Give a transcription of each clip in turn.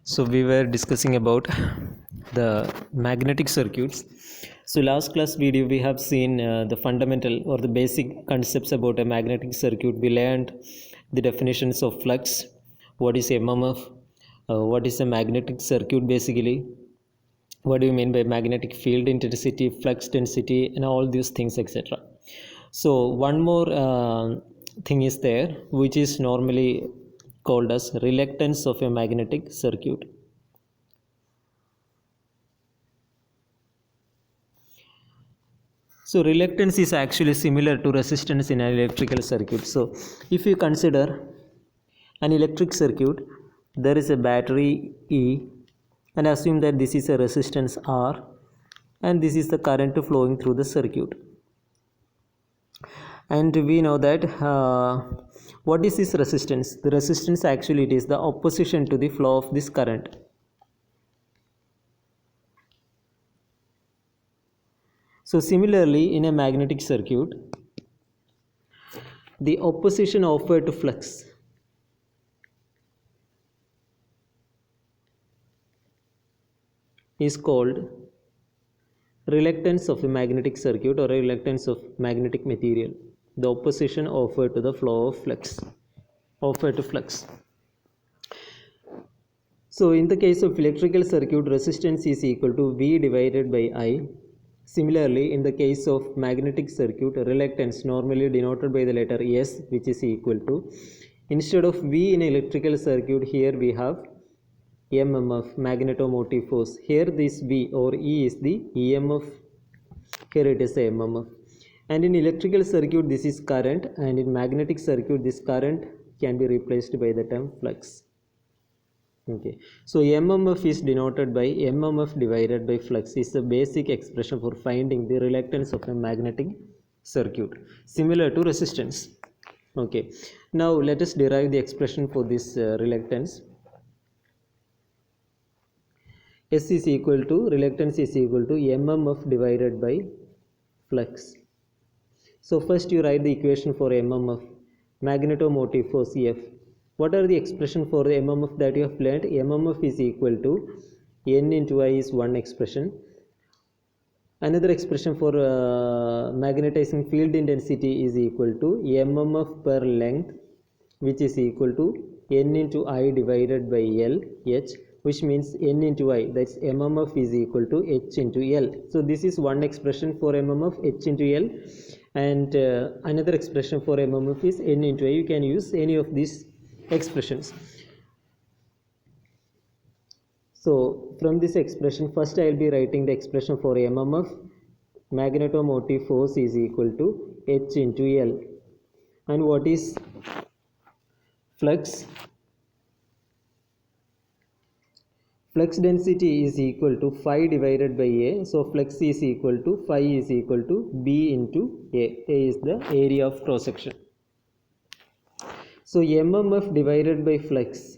So we were discussing about the magnetic circuits. So last class video we have seen the fundamental or the basic concepts about a magnetic circuit. We learned the definitions of flux, what is mmf, what is a magnetic circuit basically, what do you mean by magnetic field intensity, flux density, and all these things, etc. So one more thing is there, which is normally called as reluctance of a magnetic circuit. So reluctance is actually similar to resistance in an electrical circuit. So if you consider an electric circuit, there is a battery E, and assume that this is a resistance R, and this is the current flowing through the circuit. And we know that what is this resistance? The resistance actually it is the opposition to the flow of this current. So similarly, in a magnetic circuit, the opposition offered to flux is called reluctance of a magnetic circuit or reluctance of magnetic material. The opposition offered to the flow of flux, offered to flux. So in the case of electrical circuit, resistance is equal to V divided by I. Similarly, in the case of magnetic circuit, reluctance normally denoted by the letter S, which is equal to, instead of V in electrical circuit, here we have MMF, magnetomotive force. Here this V or E is the EMF, here it is the MMF. And in electrical circuit this is current, and in magnetic circuit this current can be replaced by the term flux. Okay, so MMF is denoted by MMF divided by flux is the basic expression for finding the reluctance of a magnetic circuit, similar to resistance. Okay, now let us derive the expression for this reluctance. S is equal to, reluctance is equal to MMF divided by flux. So first you write the equation for MMF, magnetomotive force F. What are the expression for the MMF that you have learned? MMF is equal to N into I is one expression. Another expression for magnetizing field intensity is equal to MMF per length, which is equal to N into I divided by L, H, which means N into I, that's MMF is equal to H into L. So this is one expression for MMF, H into L, and another expression for MMF is N into I. You can use any of these expressions. So from this expression, first I will be writing the expression for MMF. Magnetomotive force is equal to H into L. And what is flux? Flux density is equal to phi divided by A. So flux is equal to phi is equal to B into A. A is the area of cross section. So MMF divided by flux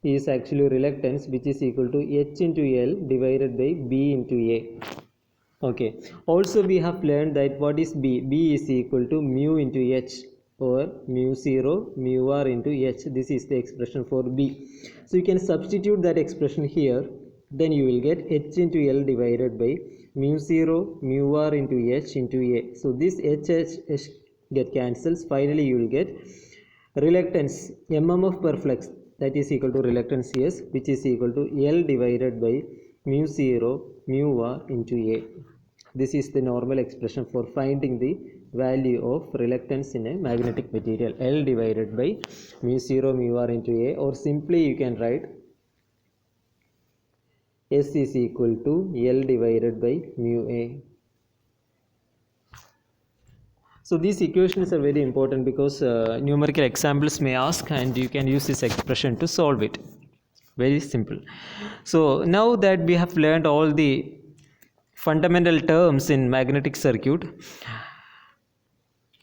is actually reluctance, which is equal to H into L divided by B into A. Okay. Also we have learned that what is B? B is equal to mu into H, or mu 0 mu r into H. This is the expression for B. So you can substitute that expression here, then you will get H into L divided by mu 0 mu r into H into A. So this H get cancels. Finally you will get reluctance MMF per flux, that is equal to reluctance S, which is equal to L divided by mu 0 mu r into A. This is the normal expression for finding the value of reluctance in a magnetic material, L divided by mu 0 mu r into A, or simply you can write S is equal to L divided by mu A. So these equations are very important because numerical examples may ask, and you can use this expression to solve it. Very simple. So now that we have learned all the fundamental terms in magnetic circuit,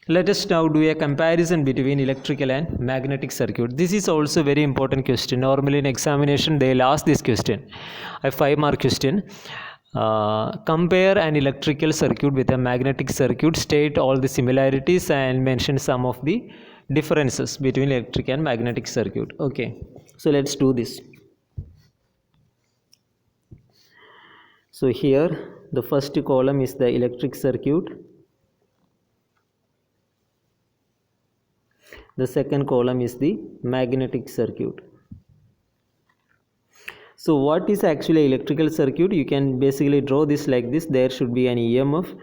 let us now do a comparison between electrical and magnetic circuit. This is also a very important question. Normally in examination they will ask this question, a 5-mark question. Compare an electrical circuit with a magnetic circuit, state all the similarities and mention some of the differences between electric and magnetic circuit. Okay, so let's do this. So here the first column is the electric circuit, the second column is the magnetic circuit. So what is actually electrical circuit? You can basically draw this like this. There should be an EMF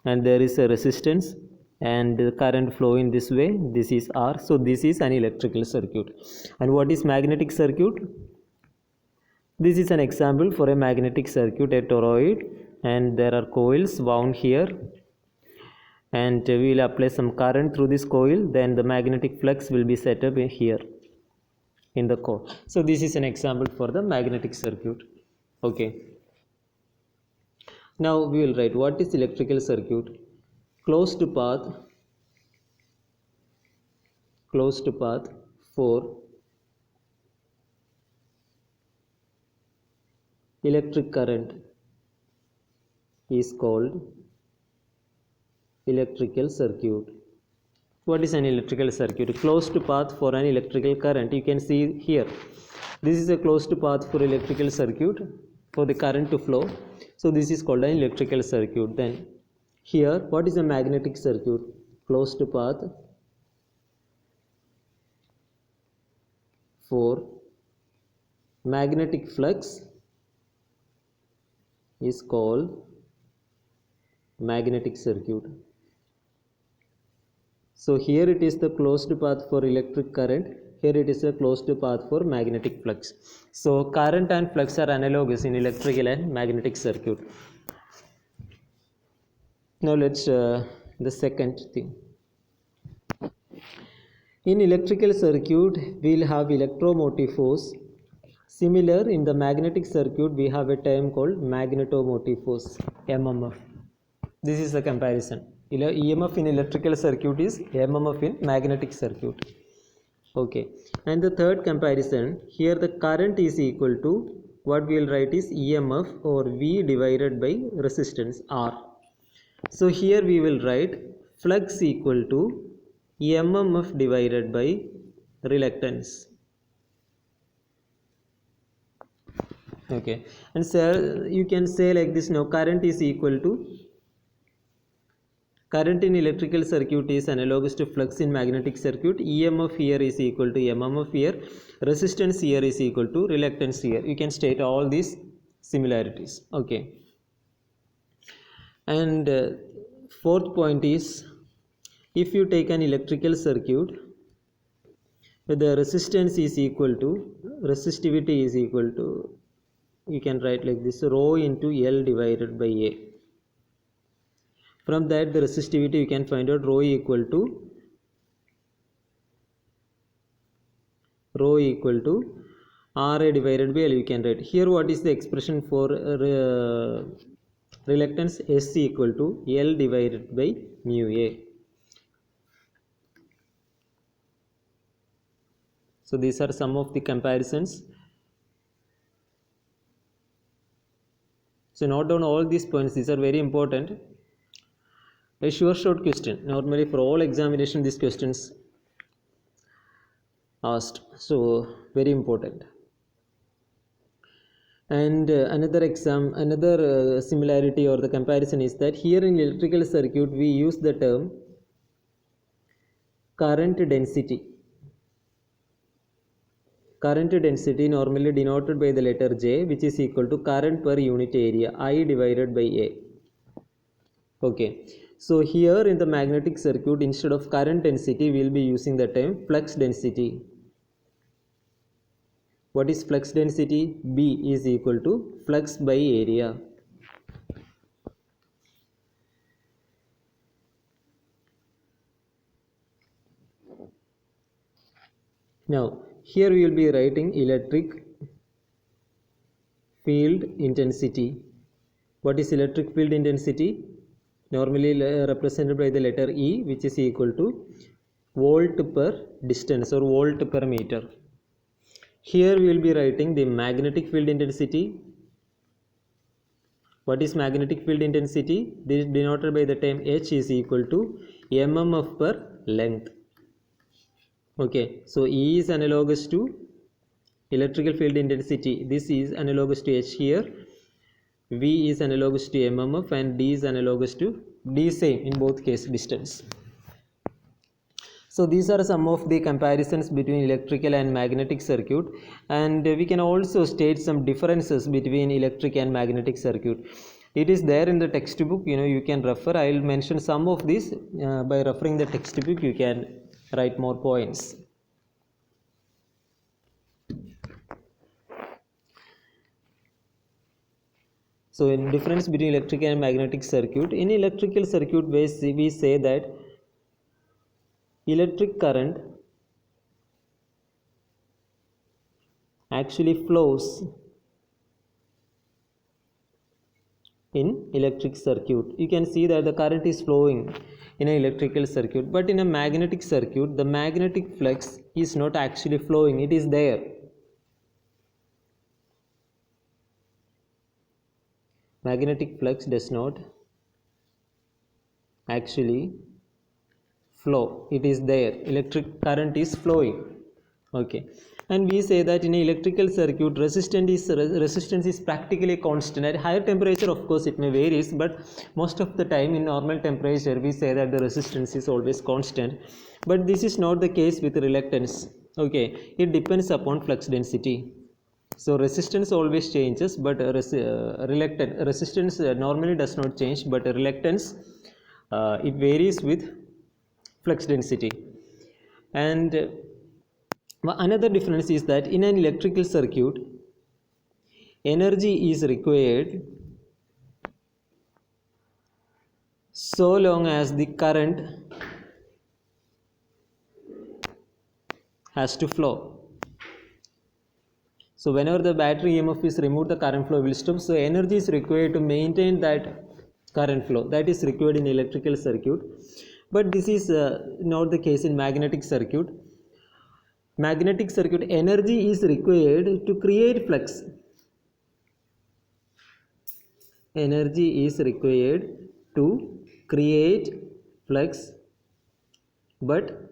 and there is a resistance and the current flow in this way. This is R. So this is an electrical circuit. And what is magnetic circuit? This is an example for a magnetic circuit, a toroid, and there are coils wound here, and we will apply some current through this coil, then the magnetic flux will be set up here in the core. So this is an example for the magnetic circuit. Okay, now we will write what is electrical circuit. Closed path for electric current is called electrical circuit. What is an electrical circuit? Closed path for an electrical current. You can see here, this is a closed path for electrical circuit for the current to flow. So this is called an electrical circuit. Then here, what is a magnetic circuit? Closed path for magnetic flux is called magnetic circuit. So here it is the closed path for electric current, here it is a closed path for magnetic flux. So current and flux are analogous in electrical and magnetic circuit. Now let's the second thing. In electrical circuit we will have electromotive force. Similar, in the magnetic circuit we have a term called magnetomotive force, MMF. This is the comparison. EMF in electrical circuit is MMF in magnetic circuit. Okay, and the third comparison, here the current is equal to, what we will write is EMF or V divided by resistance R. So here we will write flux equal to MMF divided by reluctance. Okay, and so you can say like this now, current is equal to, current in electrical circuit is analogous to flux in magnetic circuit. EMF here is equal to MMF here. Resistance here is equal to reluctance here. You can state all these similarities. Okay. And fourth point is, if you take an electrical circuit, the resistance is equal to, resistivity is equal to, you can write like this, rho into L divided by A. From that the resistivity you can find out rho equal to RA divided by L. You can write here what is the expression for reluctance, S equal to L divided by mu A. So these are some of the comparisons. So note down all these points, these are very important. A sure short question. Normally for all examination these questions asked. So very important. And another similarity or the comparison is that here in electrical circuit we use the term current density. Current density normally denoted by the letter J, which is equal to current per unit area, I divided by A. Okay. So here in the magnetic circuit, instead of current density, we will be using the term flux density. What is flux density? B is equal to flux by area. Now, here we will be writing electric field intensity. What is electric field intensity? Normally represented by the letter E, which is equal to volt per distance or volt per meter. Here we will be writing the magnetic field intensity. What is magnetic field intensity? This is denoted by the term H is equal to mmf per length. Okay, so E is analogous to electrical field intensity. This is analogous to H here. V is analogous to mmf and D is analogous to D, same in both case distance. So these are some of the comparisons between electrical and magnetic circuit, and we can also state some differences between electric and magnetic circuit. It is there in the textbook, you can refer. I will mention some of these. By referring the textbook you can write more points. So in difference between electrical and magnetic circuit, in electrical circuit we say that electric current actually flows in electric circuit. You can see that the current is flowing in an electrical circuit, but in a magnetic circuit the magnetic flux is not actually flowing, it is there. Magnetic flux does not actually flow, it is there, electric current is flowing. Okay, and we say that in an electrical circuit resistance is practically constant. At higher temperature of course it may varies, but most of the time in normal temperature we say that the resistance is always constant. But this is not the case with reluctance. Okay, it depends upon flux density. So resistance always changes, but resistance normally does not change, but reluctance it varies with flux density. And another difference is that in an electrical circuit energy is required so long as the current has to flow. So whenever the battery EMF is removed, the current flow will stop. So energy is required to maintain that current flow, that is required in electrical circuit. But this is not the case in magnetic circuit. Magnetic circuit energy is required to create flux. Energy is required to create flux, but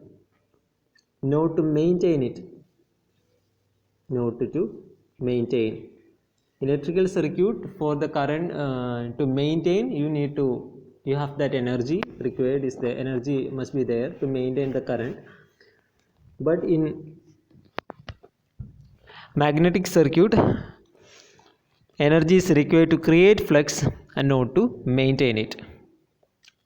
not to maintain it. Not to maintain. Electrical circuit, for the current to maintain, you have that energy required, is the energy must be there to maintain the current. But in magnetic circuit energy is required to create flux and not to maintain it.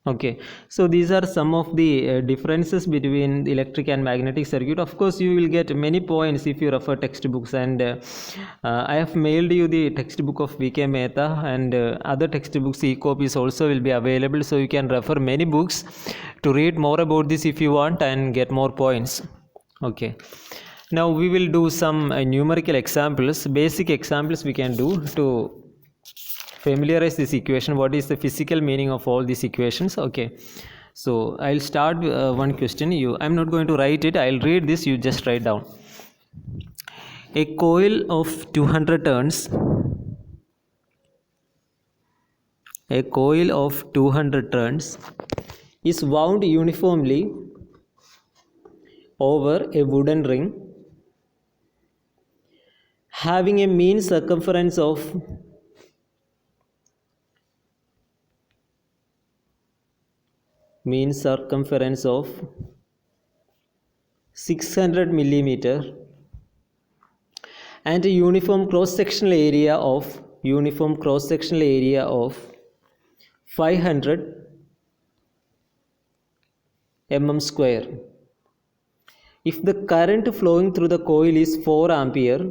Okay, so these are some of the differences between the electric and magnetic circuit. Of course you will get many points if you refer textbooks, and I have mailed you the textbook of VK Mehta, and other textbooks e-copies also will be available, so you can refer many books to read more about this if you want and get more points. Okay, now we will do some numerical examples, basic examples we can do to familiarize this equation, what is the physical meaning of all these equations. Okay, so I'll start one question. I'm not going to write it, I'll read this, you just write down. A coil of 200 turns, a coil of 200 turns is wound uniformly over a wooden ring having a mean circumference of 600 millimeter and a uniform cross-sectional area of 500 mm square. If the current flowing through the coil is 4 ampere,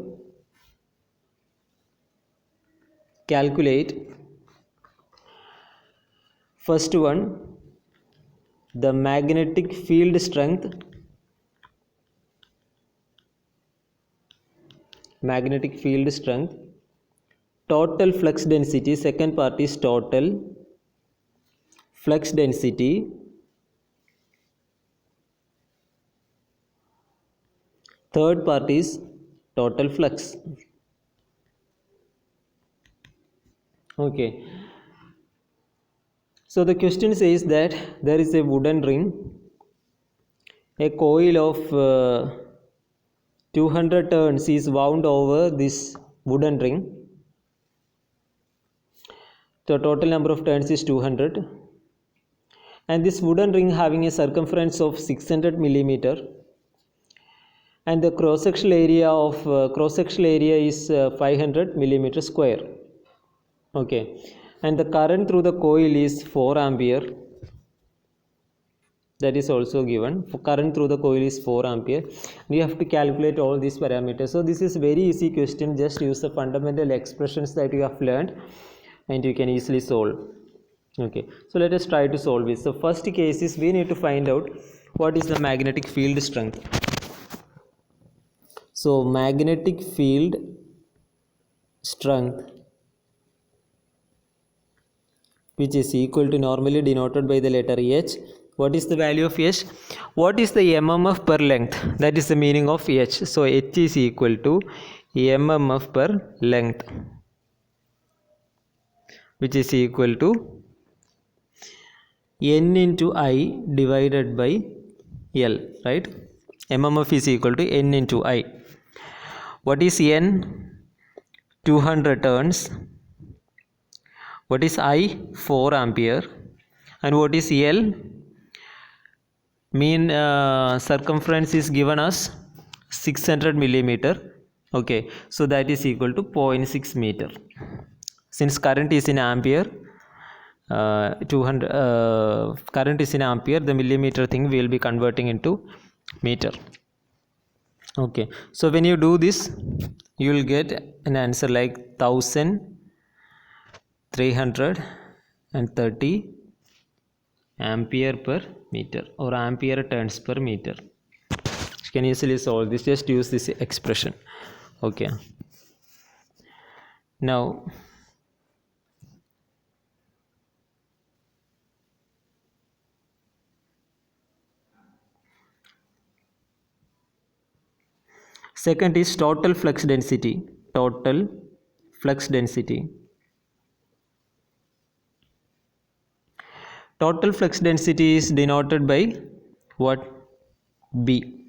calculate first one, the magnetic field strength, total flux density, second part is total flux density, third part is total flux. Okay, so the question says that there is a wooden ring, a coil of 200 turns is wound over this wooden ring The total number of turns is 200. And this wooden ring having a circumference of 600 millimeter, and the cross-sectional area is 500 millimeter square. Okay, and the current through the coil is 4 ampere. That is also given. Current through the coil is 4 ampere. We have to calculate all these parameters. So this is very easy question. Just use the fundamental expressions that you have learned and you can easily solve. Okay, so let us try to solve this. So first case is we need to find out what is the magnetic field strength. So magnetic field strength, which is equal to, normally denoted by the letter H. What is the value of H? What is the mmf per length? That is the meaning of H. So H is equal to mmf per length, which is equal to N into I divided by L, right? mmf is equal to N into I. What is N? 200 turns. What is I? 4 ampere. And what is L? Mean circumference is given as 600 millimeter. Okay, so that is equal to 0.6 meter. Since current is in ampere, current is in ampere, the millimeter thing will be converting into meter. Okay, so when you do this, you will get an answer like 1330 ampere per meter, or ampere turns per meter. You can easily solve this. Just use this expression. Okay, now second is total flux density. Total flux density. Total flux density is denoted by what? B.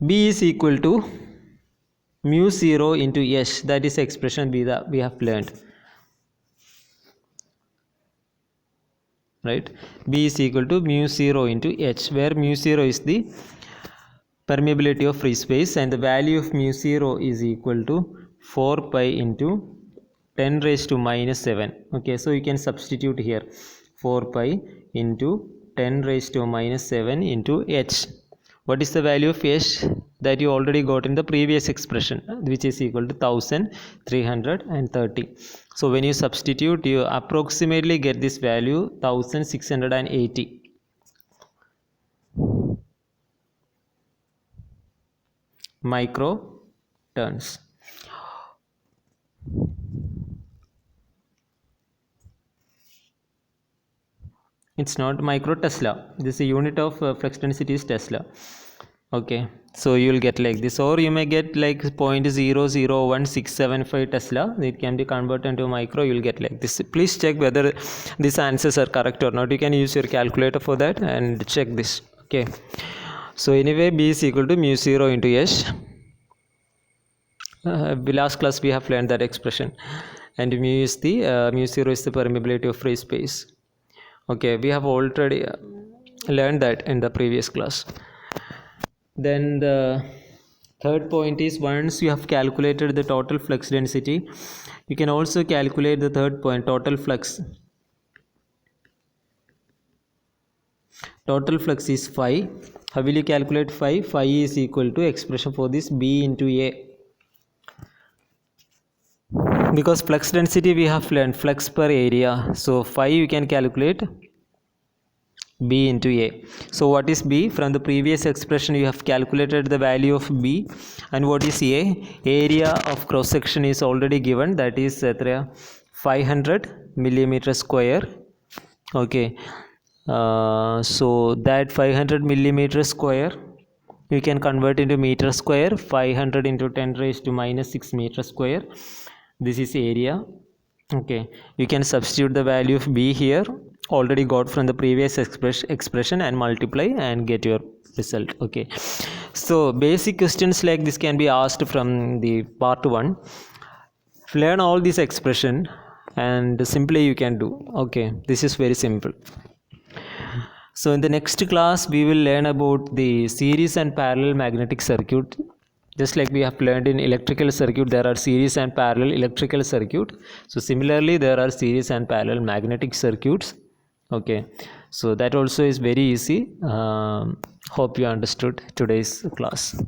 B is equal to mu 0 into H. That is the expression we have learned. Right? B is equal to mu 0 into H, where mu 0 is the permeability of free space, and the value of mu 0 is equal to 4 pi into 10 raised to minus 7. Okay, so you can substitute here 4 pi into 10 raised to minus 7 into H. What is the value of H? That you already got in the previous expression, which is equal to 1330. So when you substitute, you approximately get this value 1680. Micro turns. It's not micro Tesla. This unit of flux density is Tesla. Okay, so you will get like this, or you may get like 0.001675 Tesla. It can be converted into micro. You will get like this. Please check whether these answers are correct or not. You can use your calculator for that and check this. Okay, so anyway, B is equal to mu 0 into H. Last class we have learned that expression, and mu is the mu 0 is the permeability of free space. Okay, we have already learned that in the previous class. Then the third point is, once you have calculated the total flux density, you can also calculate the third point, total flux. Total flux is phi. How will you calculate phi? Phi is equal to expression for this B into A. Because flux density we have learned flux per area, so phi you can calculate B into A. So what is B? From the previous expression you have calculated the value of B. And what is A? Area of cross section is already given, that is 500 millimeter square. Okay, so that 500 millimeter square you can convert into meter square. 500 into 10 raised to minus 6 meter square. This is area. Okay, you can substitute the value of B here, already got from the previous expression, and multiply and get your result. Okay, So basic questions like this can be asked from the part 1. Learn all this expression and simply you can do. Okay, this is very simple. So in the next class we will learn about the series and parallel magnetic circuit. Just like we have learned in electrical circuit, there are series and parallel electrical circuit. So similarly there are series and parallel magnetic circuits. Okay, so that also is very easy. Hope you understood today's class.